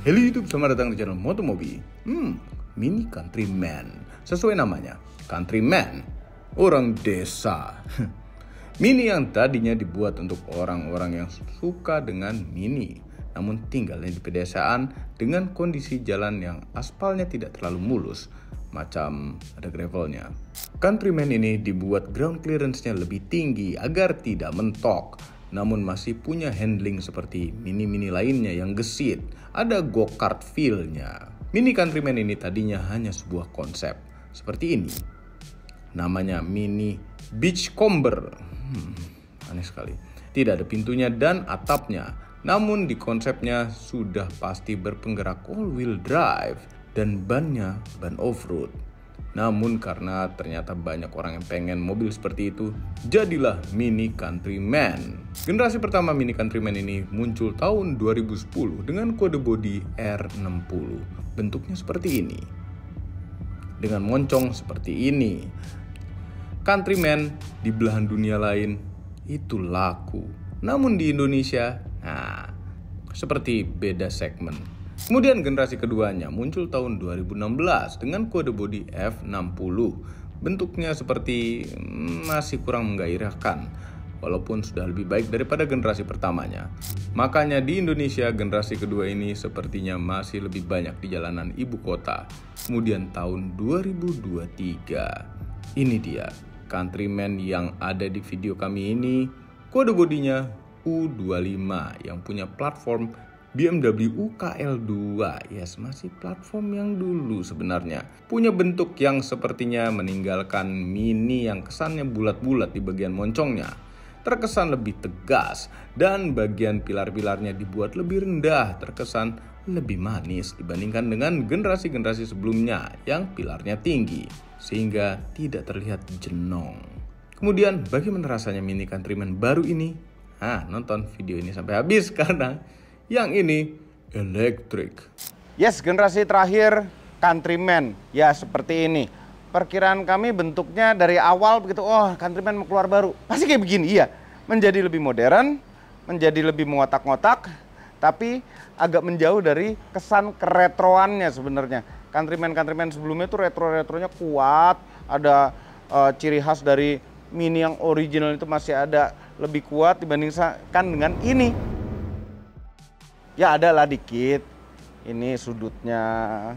Halo YouTube, selamat datang di channel Motomobi. Mini Countryman. Sesuai namanya, Countryman, orang desa. Mini yang tadinya dibuat untuk orang-orang yang suka dengan mini, namun tinggalnya di pedesaan dengan kondisi jalan yang aspalnya tidak terlalu mulus, macam ada gravelnya. Countryman ini dibuat ground clearance-nya lebih tinggi agar tidak mentok, namun masih punya handling seperti mini-mini lainnya yang gesit. Ada go-kart feel-nya. Mini Countryman ini tadinya hanya sebuah konsep seperti ini. Namanya Mini Beachcomber. Aneh sekali. Tidak ada pintunya dan atapnya. Namun di konsepnya sudah pasti berpenggerak all-wheel drive dan bannya ban off-road. Namun karena ternyata banyak orang yang pengen mobil seperti itu, jadilah Mini Countryman. Generasi pertama Mini Countryman ini muncul tahun 2010 dengan kode bodi R60. Bentuknya seperti ini. Dengan moncong seperti ini. Countryman di belahan dunia lain itu laku. Namun di Indonesia, seperti beda segmen. Kemudian generasi keduanya muncul tahun 2016 dengan kode bodi F60. Bentuknya seperti masih kurang menggairahkan, walaupun sudah lebih baik daripada generasi pertamanya. Makanya di Indonesia generasi kedua ini sepertinya masih lebih banyak di jalanan ibu kota. Kemudian tahun 2023, ini dia Countryman yang ada di video kami ini. Kode bodinya U25 yang punya platform BMW UKL2, yes, masih platform yang dulu sebenarnya. Punya bentuk yang sepertinya meninggalkan Mini yang kesannya bulat-bulat di bagian moncongnya. Terkesan lebih tegas dan bagian pilar-pilarnya dibuat lebih rendah, terkesan lebih manis dibandingkan dengan generasi-generasi sebelumnya yang pilarnya tinggi, sehingga tidak terlihat jenong. Kemudian bagaimana rasanya Mini Countryman baru ini? Nonton video ini sampai habis karena yang ini elektrik. Yes, generasi terakhir Countryman. Ya, seperti ini. Perkiraan kami bentuknya dari awal begitu, Countryman mau keluar baru. Pasti kayak begini, iya. Menjadi lebih modern, menjadi lebih mengotak-ngotak, tapi agak menjauh dari kesan keretroannya sebenarnya. Countryman sebelumnya itu retronya kuat, ada ciri khas dari Mini yang original itu masih ada lebih kuat dibandingkan dengan ini. Ya ada lah dikit, ini sudutnya,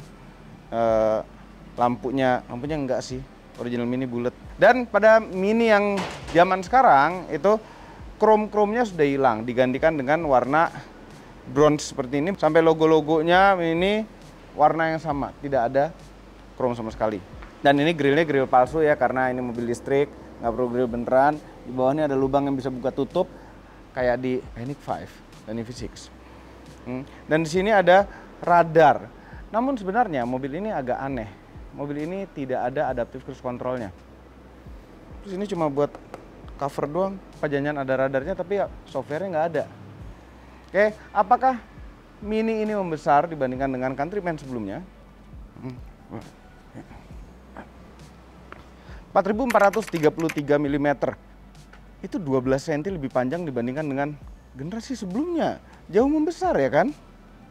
lampunya enggak sih, original Mini bulat. Dan pada Mini yang zaman sekarang itu chrome-nya sudah hilang, digantikan dengan warna bronze seperti ini. Sampai logo-logonya ini warna yang sama, tidak ada chrome sama sekali. Dan ini grillnya grill palsu ya, karena ini mobil listrik, nggak perlu grill beneran. Di bawahnya ada lubang yang bisa buka tutup, kayak di Ioniq 5 dan EV6. Dan di sini ada radar. Namun sebenarnya mobil ini agak aneh. Mobil ini tidak ada adaptive cruise controlnya. Terus ini cuma buat cover doang. Pajangan ada radarnya, tapi ya softwarenya nggak ada. Oke, apakah Mini ini membesar dibandingkan dengan Countryman sebelumnya? 4.433 mm. Itu 12 cm lebih panjang dibandingkan dengan generasi sebelumnya. Jauh membesar ya kan?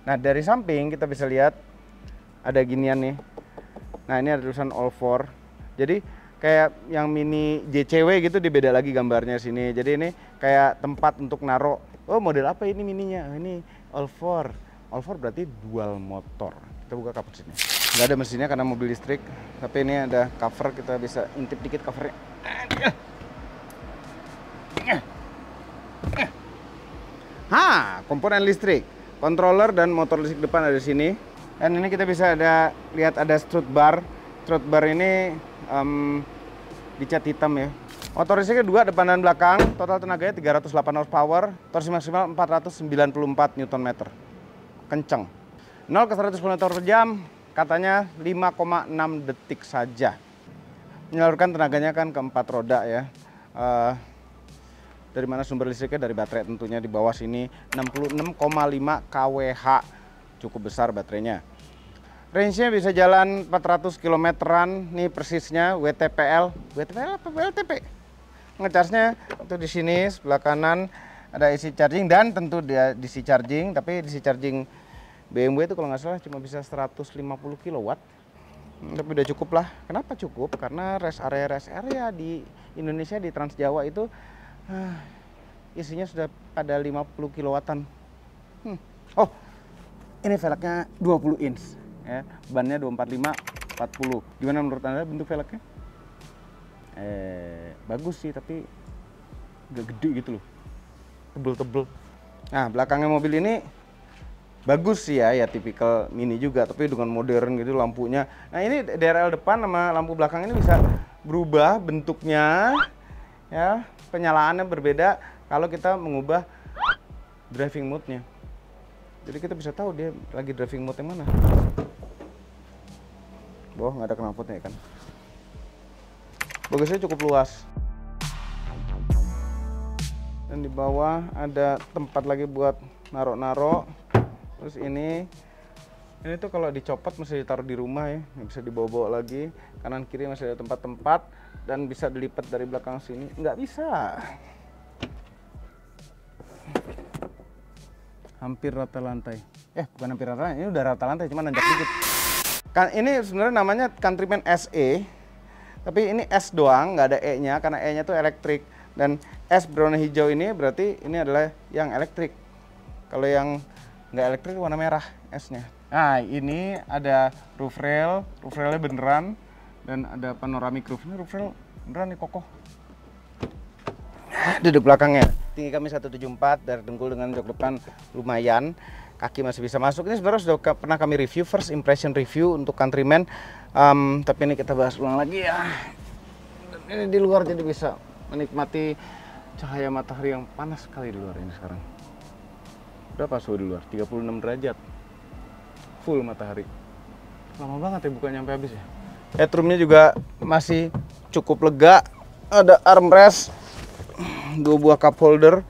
Nah, dari samping kita bisa lihat ada ginian nih. Nah, ini ada tulisan all 4. Jadi kayak yang Mini JCW gitu, dibeda lagi gambarnya sini. Jadi ini kayak tempat untuk naruh, model apa ini Mininya? Ini all 4. All 4 berarti dual motor. Kita buka cover sini. Nggak ada mesinnya karena mobil listrik. Tapi ini ada cover, kita bisa intip dikit covernya. Komponen listrik, controller dan motor listrik depan ada di sini. Dan ini kita bisa lihat ada strut bar. Strut bar ini dicat hitam ya. Motor listriknya 2 depan dan belakang. Total tenaganya 308 horsepower. Torsi maksimal 494 Nm. Kenceng. 0 ke 100 km per jam katanya 5,6 detik saja. Menyalurkan tenaganya kan ke 4 roda ya. Dari mana sumber listriknya? Dari baterai tentunya. Di bawah sini 66,5 kWh. Cukup besar baterainya. Range-nya bisa jalan 400 km-an. Nih persisnya WTPL. WTPL apa WLTP? Ngecasnya itu di sini sebelah kanan ada isi charging, dan tentu dia DC charging, tapi DC charging BMW itu kalau nggak salah cuma bisa 150 kW. Tapi udah cukup lah. Kenapa cukup? Karena rest area di Indonesia di Trans Jawa itu isinya sudah pada 50 kilowatan. Oh, ini velgnya 20 inch ya. Bannya 245 40. Gimana menurut Anda bentuk velgnya? Bagus sih, tapi agak gede gitu loh. Tebel-tebel. Nah, belakangnya mobil ini bagus sih ya tipikal Mini juga, tapi dengan modern gitu lampunya. Nah, ini DRL depan sama lampu belakang ini bisa berubah bentuknya ya, penyalaannya berbeda kalau kita mengubah driving mode-nya. Jadi kita bisa tahu dia lagi driving mode yang mana. Bawah nggak ada knalpotnya kan. Bagasinya cukup luas. Dan di bawah ada tempat lagi buat naro-naro. Terus ini tuh kalau dicopot masih ditaruh di rumah ya, nggak bisa dibawa-bawa lagi. Kanan kiri masih ada tempat-tempat dan bisa dilipat dari belakang sini. Nggak bisa. Hampir rata lantai. Bukan hampir rata, ini udah rata lantai, cuma nanjak dikit. Kan ini sebenarnya namanya Countryman SE, tapi ini S doang, nggak ada E-nya karena E-nya tuh elektrik. Dan S berwarna hijau ini berarti ini adalah yang elektrik. Kalau yang nggak elektrik warna merah S-nya. Nah, ini ada roof railnya beneran, dan ada panoramic roof. Ini roof rail beneran nih, kokoh. Duduk belakangnya. Tinggi kami 174, dari dengkul dengan jok depan lumayan. Kaki masih bisa masuk. Ini sebenarnya sudah pernah kami review, first impression review untuk Countryman. Tapi ini kita bahas ulang lagi ya. Dan ini di luar jadi bisa menikmati cahaya matahari yang panas sekali di luar ini sekarang. Berapa suhu di luar? 36 derajat. Full matahari. Lama banget ya bukan nyampe habis ya. Headroomnya juga masih cukup lega. Ada armrest, 2 buah cup holder.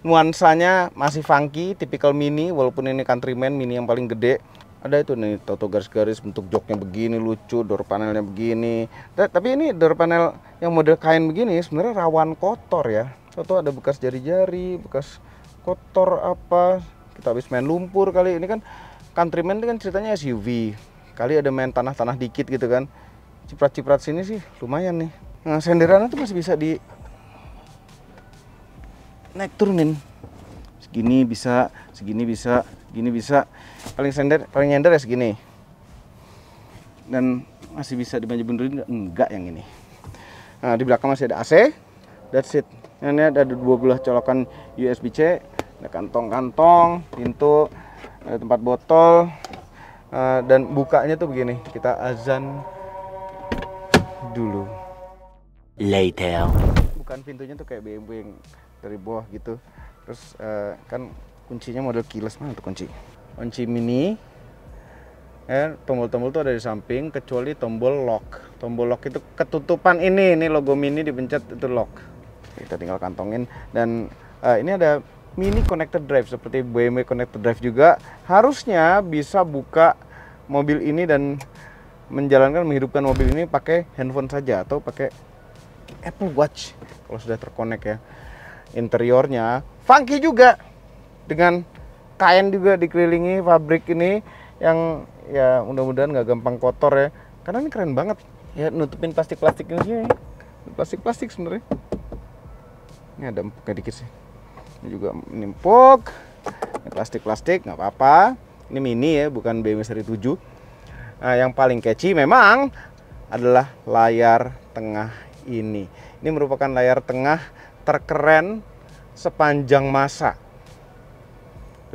Nuansanya masih funky, typical Mini, walaupun ini Countryman Mini yang paling gede. Ada itu nih, toto garis-garis, bentuk joknya begini, lucu, door panelnya begini. Tapi ini door panel yang model kain begini sebenarnya rawan kotor ya. Toto ada bekas jari-jari, bekas kotor apa. Kita habis main lumpur kali. Ini kan Countryman itu kan ceritanya SUV. Kali ada main tanah-tanah dikit gitu kan. Ciprat-ciprat sini sih lumayan nih. Nah, senderannya tuh masih bisa di naik turunin, segini bisa, segini bisa, gini bisa. Paling nyender ya segini, dan masih bisa dimaju mundurin, enggak yang ini. Nah, di belakang masih ada AC, that's it. Ini ada 2 belah colokan USB-C, ada kantong-kantong, pintu, ada tempat botol, dan bukanya tuh begini. Kita azan dulu. Later. Bukan pintunya tuh kayak BMW yang dari bawah gitu. Terus kan kuncinya model keyless, mana tuh kunci Mini. Tombol-tombol tuh ada di samping kecuali tombol lock. Tombol lock itu ketutupan ini logo Mini dipencet itu lock. Kita tinggal kantongin. Dan ini ada Mini connected drive seperti BMW connected drive juga. Harusnya bisa buka mobil ini dan menghidupkan mobil ini pakai handphone saja atau pakai Apple Watch kalau sudah terkonek ya. Interiornya funky juga, dengan kain juga dikelilingi pabrik ini yang ya mudah-mudahan nggak gampang kotor ya, karena ini keren banget ya, nutupin plastik-plastik ini sih, plastik-plastik sebenarnya. Ini ada empuknya dikit sih, ini juga ini empuk, ini plastik-plastik nggak apa-apa. Ini Mini ya, bukan BMW seri 7. Nah, yang paling catchy memang adalah layar tengah ini. Ini merupakan layar tengah terkeren sepanjang masa.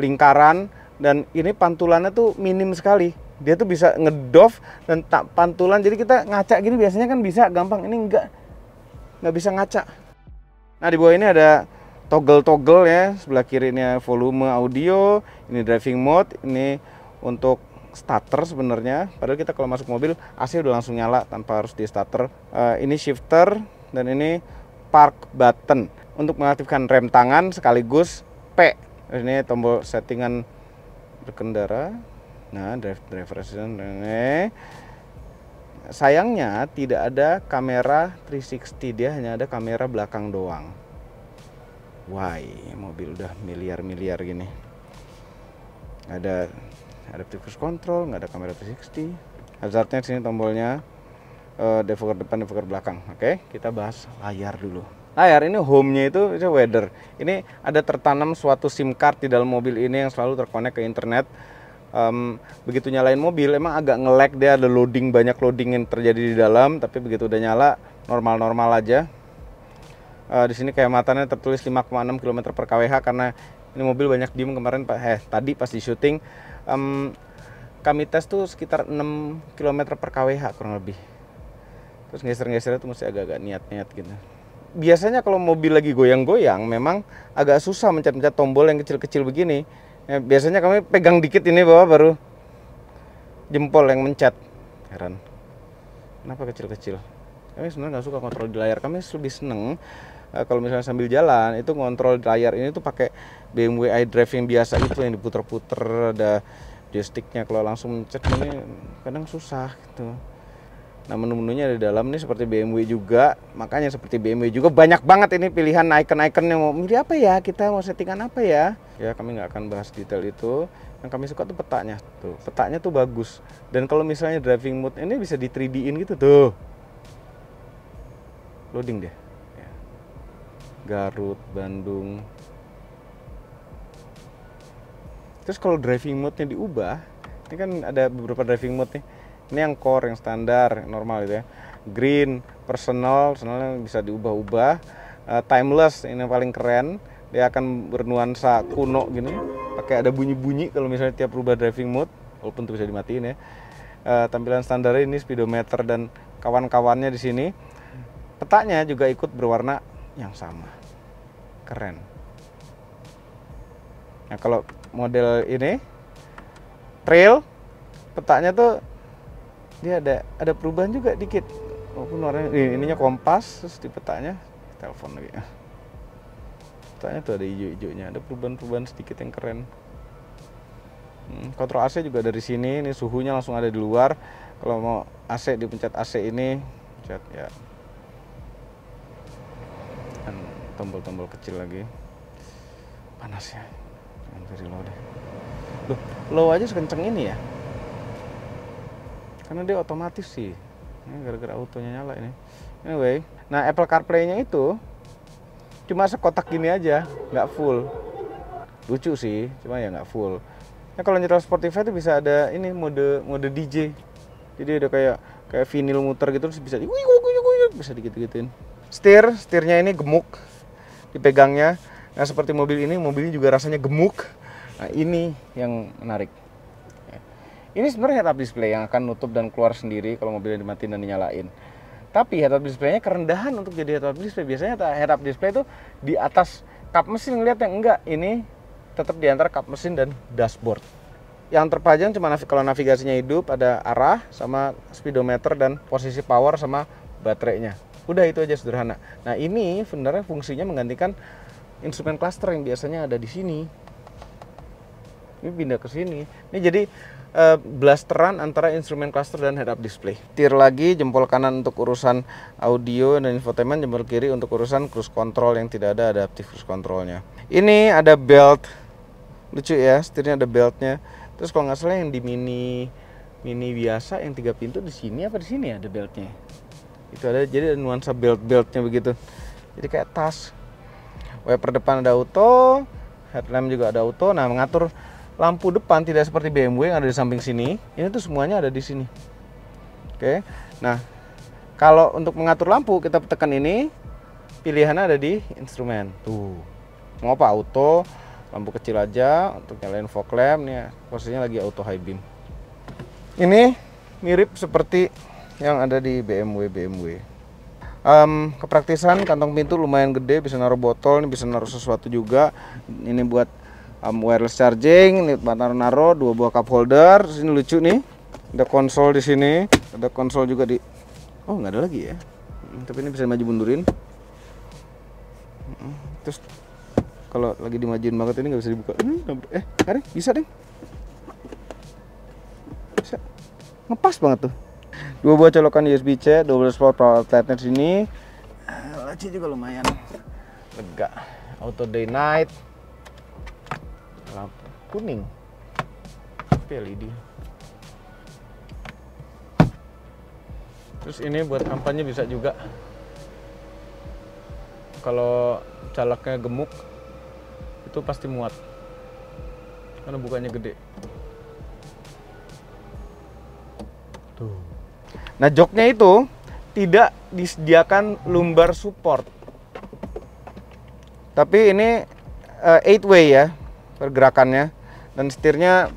Lingkaran, dan ini pantulannya tuh minim sekali. Dia tuh bisa ngedoff dan tak pantulan. Jadi kita ngaca gini biasanya kan bisa gampang. Ini nggak bisa ngaca. Nah, di bawah ini ada toggle ya. Sebelah kiri ini volume audio, ini driving mode, ini untuk starter sebenarnya. Padahal kita kalau masuk mobil AC udah langsung nyala tanpa harus di starter. Ini shifter, dan ini park button untuk mengaktifkan rem tangan sekaligus P. Ini tombol settingan berkendara. Nah, driver assistant. Sayangnya tidak ada kamera 360, dia hanya ada kamera belakang doang. Why? Mobil udah miliar-miliar gini. Nggak ada adaptive cruise control, nggak ada kamera 360. Hazardnya sini tombolnya, defogger depan, defogger belakang. Oke, kita bahas layar dulu. Layar ini home-nya itu weather. Ini ada tertanam suatu SIM card di dalam mobil ini yang selalu terkonek ke internet. Begitu nyalain mobil emang agak nge-lag, dia ada loading, banyak loading yang terjadi di dalam, tapi begitu udah nyala normal-normal aja. Di sini kehematannya tertulis 5,6 km per kWh karena ini mobil banyak diem kemarin tadi pas di syuting. Kami tes tuh sekitar 6 km per kWh kurang lebih. Terus geser-gesernya tuh masih agak-agak niat-niat gitu. Biasanya kalau mobil lagi goyang-goyang memang agak susah mencet-mencet tombol yang kecil-kecil begini. Biasanya kami pegang dikit ini bawah baru jempol yang mencet. Heran. Kenapa kecil-kecil? Kami sebenarnya nggak suka kontrol di layar. Kami lebih seneng kalau misalnya sambil jalan itu ngontrol di layar ini tuh pakai BMW iDrive yang biasa itu yang diputer-puter, ada joysticknya. Kalau langsung mencet ini kadang susah gitu. Nah, menu-menunya di dalam nih seperti BMW juga, makanya seperti BMW juga banyak banget ini pilihan icon-iconnya. Mau milih apa ya, kita mau settingan apa ya. Ya kami nggak akan bahas detail itu. Yang kami suka tuh petanya. Tuh, petanya tuh bagus. Dan kalau misalnya driving mode ini bisa di 3D-in gitu tuh. Loading deh. Garut, Bandung. Terus kalau driving mode-nya diubah, ini kan ada beberapa driving mode nih. Ini yang core, yang standar, yang normal gitu ya. Green, personal, personalnya bisa diubah-ubah. Timeless, ini yang paling keren. Dia akan bernuansa kuno gini. Pakai ada bunyi-bunyi kalau misalnya tiap rubah driving mode, walaupun itu bisa dimatiin ya. Tampilan standar ini speedometer dan kawan-kawannya di sini. Petanya juga ikut berwarna yang sama. Keren. Nah, kalau model ini trail, petanya tuh dia ada perubahan juga dikit. Walaupun warnanya ininya kompas, terus di petanya telepon lagi. Petanya tuh ada hijau-hijaunya, ada perubahan-perubahan sedikit yang keren. Kontrol AC juga dari sini, ini suhunya langsung ada di luar. Kalau mau AC dipencet AC ini, pencet ya. Dan tombol-tombol kecil lagi. Panas ya. Jangan very low deh. Loh, low aja sekenceng ini ya. Karena dia otomatis sih. Ini gara-gara autonya nyala ini. Anyway, nah Apple CarPlay-nya itu cuma sekotak gini aja, nggak full. Lucu sih, cuma ya nggak full. Nah kalau nyetel Spotify itu bisa ada ini mode DJ. Jadi ada kayak vinyl muter gitu, terus bisa bisa dikit-kitin. Setirnya ini gemuk dipegangnya. Nah seperti mobil ini, mobilnya juga rasanya gemuk. Nah ini yang menarik. Ini sebenarnya head-up display yang akan nutup dan keluar sendiri kalau mobilnya dimatiin dan dinyalain. Tapi head-up display-nya kerendahan untuk jadi head-up display. Biasanya head-up display itu di atas kap mesin, ngeliat yang enggak. Ini tetap di antara kap mesin dan dashboard. Yang terpajang cuma kalau navigasinya hidup, ada arah sama speedometer dan posisi power sama baterainya. Udah itu aja sederhana. Nah ini sebenarnya fungsinya menggantikan instrumen cluster yang biasanya ada di sini. Ini pindah ke sini. Ini jadi blasteran antara instrumen cluster dan head-up display. Setir lagi, jempol kanan untuk urusan audio dan infotainment, jempol kiri untuk urusan cruise control yang tidak ada adaptive cruise controlnya. Ini ada belt, lucu ya, setirnya ada beltnya. Terus kalau nggak salah yang di mini biasa yang 3 pintu di sini apa di sini ada beltnya. Itu ada, jadi ada nuansa beltnya begitu. Jadi kayak tas. Wiper depan ada auto, headlamp juga ada auto. Nah mengatur lampu depan tidak seperti BMW yang ada di samping sini. Ini tuh semuanya ada di sini. Oke. Nah, kalau untuk mengatur lampu kita tekan ini, pilihannya ada di instrumen. Tuh. Mau apa? Auto, lampu kecil aja untuk nyalain fog lamp nih. Posisinya lagi auto high beam. Ini mirip seperti yang ada di BMW. Kepraktisan, kantong pintu lumayan gede, bisa naruh botol, ini bisa naruh sesuatu juga. Ini buat wireless charging, ini buat naruh 2 buah cup holder. Terus ini lucu nih, ada konsol di sini, ada konsol juga di. Oh nggak ada lagi ya, tapi ini bisa maju mundurin. Terus kalau lagi dimajuin banget ini nggak bisa dibuka. Hari bisa deh, bisa ngepas banget tuh. 2 buah colokan USB-C, 12 volt power outletnya di sini. Laci juga lumayan lega. Auto day night. Lampu kuning. tapi LED. Terus ini buat kampanye bisa juga. Kalau calaknya gemuk itu pasti muat karena bukannya gede. Tuh. Nah, joknya itu tidak disediakan lumbar support. Tapi ini 8-way ya pergerakannya, dan setirnya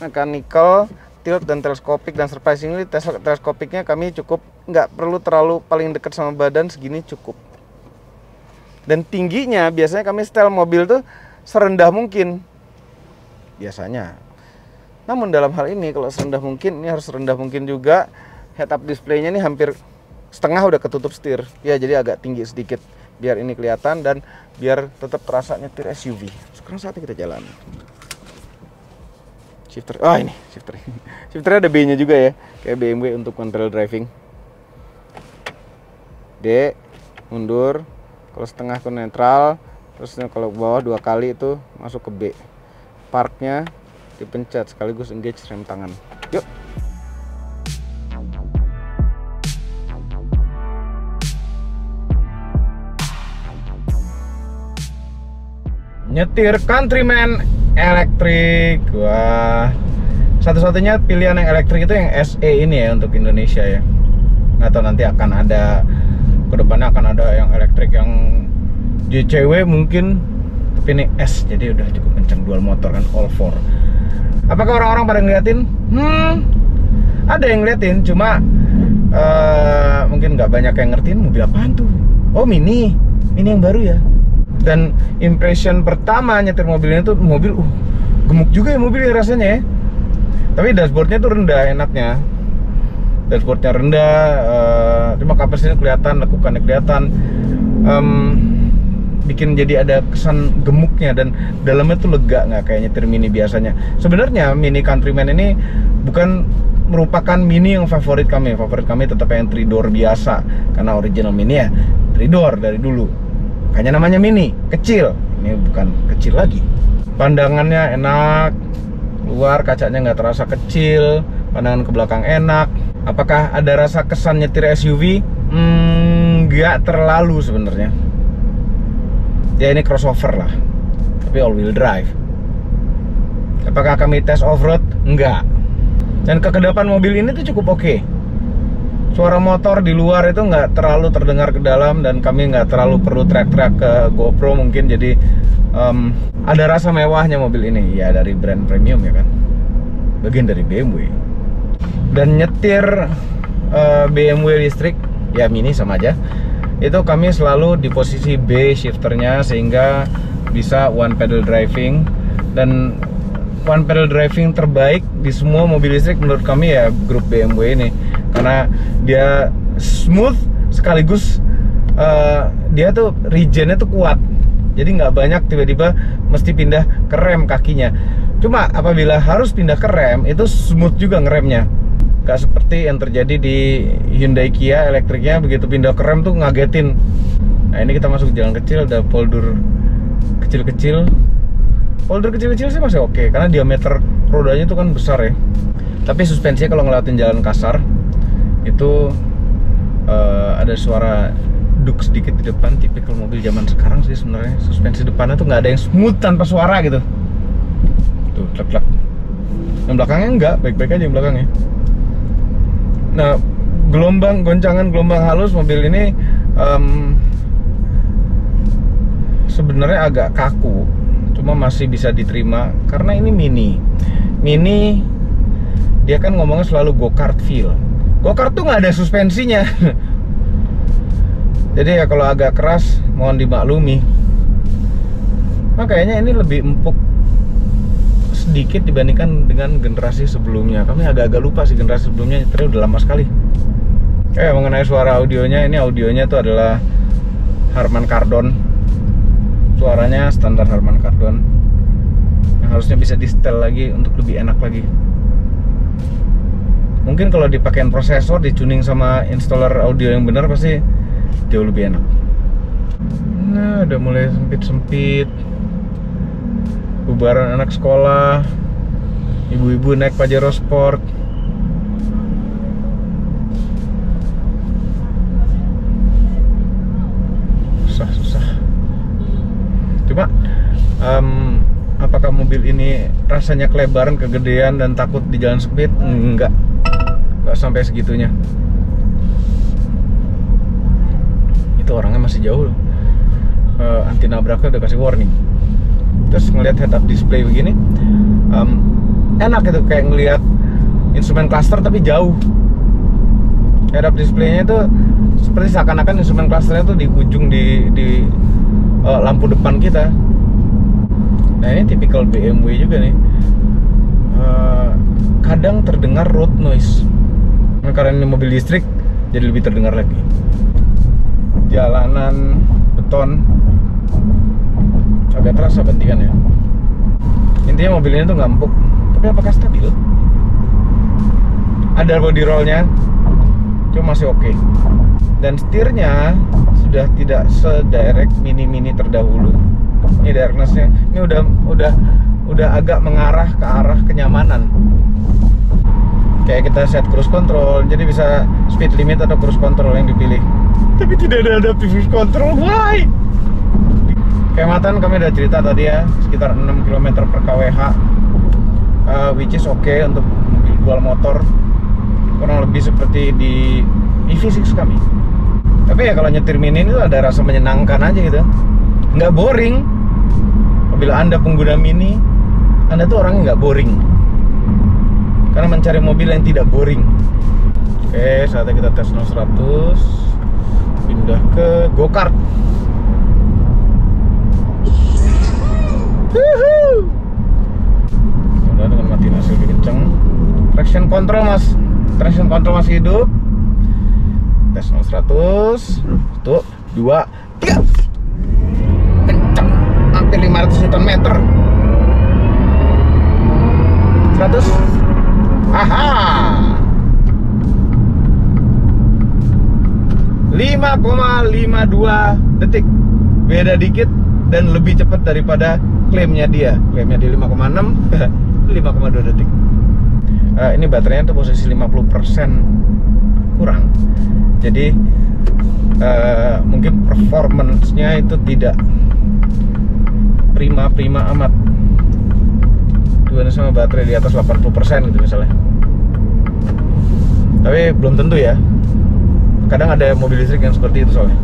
mechanical, tilt dan teleskopik, dan surprisingly teleskopiknya kami cukup, nggak perlu terlalu paling dekat sama badan, segini cukup. Dan tingginya biasanya kami setel mobil tuh serendah mungkin biasanya. Namun dalam hal ini kalau serendah mungkin, ini harus serendah mungkin juga. Head up display-nya ini hampir setengah udah ketutup setir. Ya, jadi agak tinggi sedikit biar ini kelihatan dan biar tetap terasa nyetir SUV. Sekarang saatnya kita jalan. Shifter. Oh, ini shifter. Shifternya ada B-nya juga ya, kayak BMW untuk control driving. D, mundur. Kalau setengah ke netral, terus kalau bawah 2 kali itu masuk ke B. Parknya dipencet sekaligus engage rem tangan. Yuk. Nyetir Countryman elektrik. Wah, satu-satunya pilihan yang elektrik itu yang SE ini ya untuk Indonesia ya. Nggak tahu nanti akan ada, kedepannya akan ada yang elektrik yang JCW mungkin, tapi ini S, jadi udah cukup kencang, dual motor kan, all 4. Apakah orang-orang pada ngeliatin? Ada yang ngeliatin, cuma mungkin nggak banyak yang ngertiin mobil apaan tuh. Oh, Mini yang baru ya. Dan impression pertama nyetir mobil ini tuh, mobil gemuk juga ya mobilnya rasanya ya. Tapi dashboardnya tuh rendah enaknya. Dashboardnya rendah, cuma kapasitasnya kelihatan, lekukannya kelihatan, bikin jadi ada kesan gemuknya, dan dalamnya tuh lega, nggak kayak nyetir Mini biasanya. Sebenarnya Mini Countryman ini bukan merupakan Mini yang favorit kami. Favorit kami tetap yang 3-door biasa, karena original Mini ya 3-door dari dulu. Kayaknya namanya Mini, kecil. Ini bukan kecil lagi. Pandangannya enak, luar kacanya nggak terasa kecil, pandangan ke belakang enak. Apakah ada rasa kesan nyetir SUV? Nggak terlalu sebenarnya. Ya ini crossover lah, tapi all wheel drive. Apakah kami tes off-road? Enggak. Dan kekedapan mobil ini tuh cukup oke. Suara motor di luar itu nggak terlalu terdengar ke dalam, dan kami nggak terlalu perlu teriak-teriak ke GoPro mungkin. Jadi ada rasa mewahnya mobil ini. Ya dari brand premium ya kan, bagian dari BMW. Dan nyetir BMW listrik ya Mini sama aja. Itu kami selalu di posisi B shifternya, sehingga bisa one pedal driving. Dan one pedal driving terbaik di semua mobil listrik menurut kami ya grup BMW ini, karena dia smooth sekaligus dia tuh regennya tuh kuat, jadi nggak banyak tiba-tiba mesti pindah ke rem kakinya. Cuma apabila harus pindah ke rem itu smooth juga ngeremnya, nggak seperti yang terjadi di Hyundai Kia elektriknya, begitu pindah ke rem tuh ngagetin. Nah ini kita masuk jalan kecil, ada polder kecil-kecil. Polder kecil-kecil sih masih oke, karena diameter rodanya tuh kan besar ya. Tapi suspensinya kalau ngelewatin jalan kasar itu ada suara duk sedikit di depan, tipikal mobil zaman sekarang sih sebenarnya. Suspensi depannya tuh nggak ada yang smooth tanpa suara gitu. Tuh, klek-klek. Yang belakangnya enggak, baik-baik aja yang belakangnya. Nah, goncangan gelombang halus mobil ini sebenarnya agak kaku, cuma masih bisa diterima karena ini Mini dia kan ngomongnya selalu go-kart feel. Go-kart tuh nggak ada suspensinya. Jadi ya kalau agak keras mohon dimaklumi. Nah kayaknya ini lebih empuk sedikit dibandingkan dengan generasi sebelumnya. Kami agak-agak lupa sih generasi sebelumnya nyetirnya udah lama sekali. Mengenai suara audionya, ini audionya tuh adalah Harman Kardon. Suaranya standar Harman Kardon, yang harusnya bisa di setel lagi untuk lebih enak lagi. Mungkin kalau dipakein prosesor, di-tuning sama installer audio yang benar pasti jauh lebih enak. Nah, udah mulai sempit-sempit. Bubaran anak sekolah. Ibu-ibu naik Pajero Sport. Susah. Cuma apakah mobil ini rasanya kelebaran, kegedean, dan takut di jalan sempit? Enggak sampai segitunya. Itu orangnya masih jauh loh. Anti nabraknya udah kasih warning. Terus ngelihat head up display begini, enak gitu, kayak ngelihat instrumen cluster tapi jauh. Head up displaynya itu seperti seakan-akan instrumen clusternya tuh di ujung di lampu depan kita. Nah ini tipikal BMW juga nih. Kadang terdengar road noise. Karena ini mobil listrik, jadi lebih terdengar lagi. Jalanan beton agak terasa bantingan ya. Intinya mobil ini tuh nggak empuk, tapi apakah stabil? Ada body rollnya, cuma masih oke. Dan setirnya sudah tidak sedirect mini terdahulu. Ini directness-nya, ini udah agak mengarah ke arah kenyamanan. Kayak kita set cruise control, jadi bisa speed limit atau cruise control yang dipilih. Tapi tidak ada adaptive cruise control, why? Kehematan kami udah cerita tadi ya, sekitar 6 km per kWh, which is okay untuk mobil dual motor, kurang lebih seperti di EV6 kami. Tapi ya kalau nyetir mini itu ada rasa menyenangkan aja gitu, nggak boring. Apabila Anda pengguna mini, Anda tuh orangnya nggak boring, karena mencari mobil yang tidak boring. Oke, saatnya kita tes 100, pindah ke go-kart. Udah dengan matiin hasil lebih kenceng. Traction control masih hidup. Tes 100. 1, 2, 3. Kenceng, hampir 500 Nm. 100. Aha. 5,52 detik. Beda dikit dan lebih cepat daripada klaimnya dia. Klaimnya di 5,6, 5,2 detik. Ini baterainya tuh posisi 50% kurang. Jadi mungkin performance-nya itu tidak prima amat. Dibanding sama baterai di atas 80% gitu misalnya. Tapi belum tentu ya. Kadang ada mobil listrik yang seperti itu soalnya.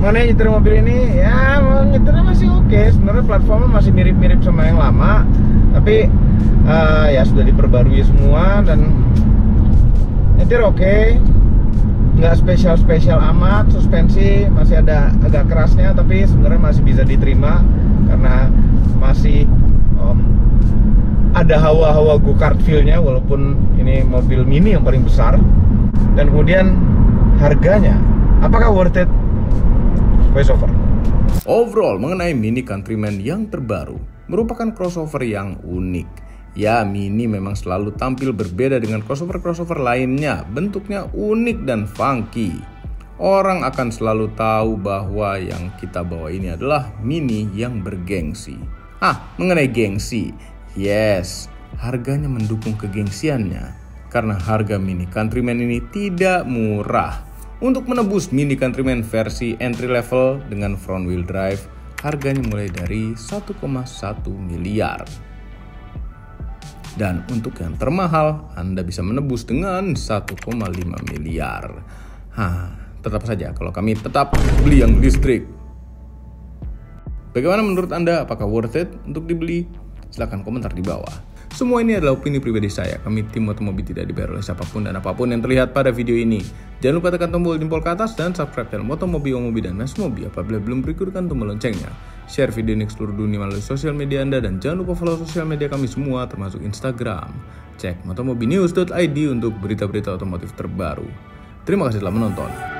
Mengenai nyetir mobil ini, ya nyetirnya masih oke. Sebenarnya platformnya masih mirip-mirip sama yang lama, tapi ya sudah diperbarui semua dan nyetir oke. Nggak spesial amat. Suspensi masih ada agak kerasnya, tapi sebenarnya masih bisa diterima karena masih ada hawa-hawa go-kart feel-nya, walaupun ini mobil mini yang paling besar. Dan kemudian harganya, apakah worth it? Voiceover. Overall, mengenai Mini Countryman yang terbaru, merupakan crossover yang unik. Ya, Mini memang selalu tampil berbeda dengan crossover lainnya. Bentuknya unik dan funky. Orang akan selalu tahu bahwa yang kita bawa ini adalah Mini yang bergengsi. Mengenai gengsi, yes, harganya mendukung kegengsiannya. Karena harga Mini Countryman ini tidak murah. Untuk menebus Mini Countryman versi entry level dengan front wheel drive, harganya mulai dari 1,1 miliar. Dan untuk yang termahal, Anda bisa menebus dengan 1,5 miliar. Tetap saja kalau kami tetap beli yang listrik. Bagaimana menurut Anda? Apakah worth it untuk dibeli? Silahkan komentar di bawah. Semua ini adalah opini pribadi saya. Kami tim Motomobi tidak dibayar oleh siapapun dan apapun yang terlihat pada video ini. Jangan lupa tekan tombol jempol ke atas dan subscribe channel Motomobi, Omobi, dan Mesmobi apabila belum berikutkan tombol loncengnya. Share video ini ke seluruh dunia melalui sosial media Anda dan jangan lupa follow sosial media kami semua termasuk Instagram. Cek motomobinews.id untuk berita-berita otomotif terbaru. Terima kasih telah menonton.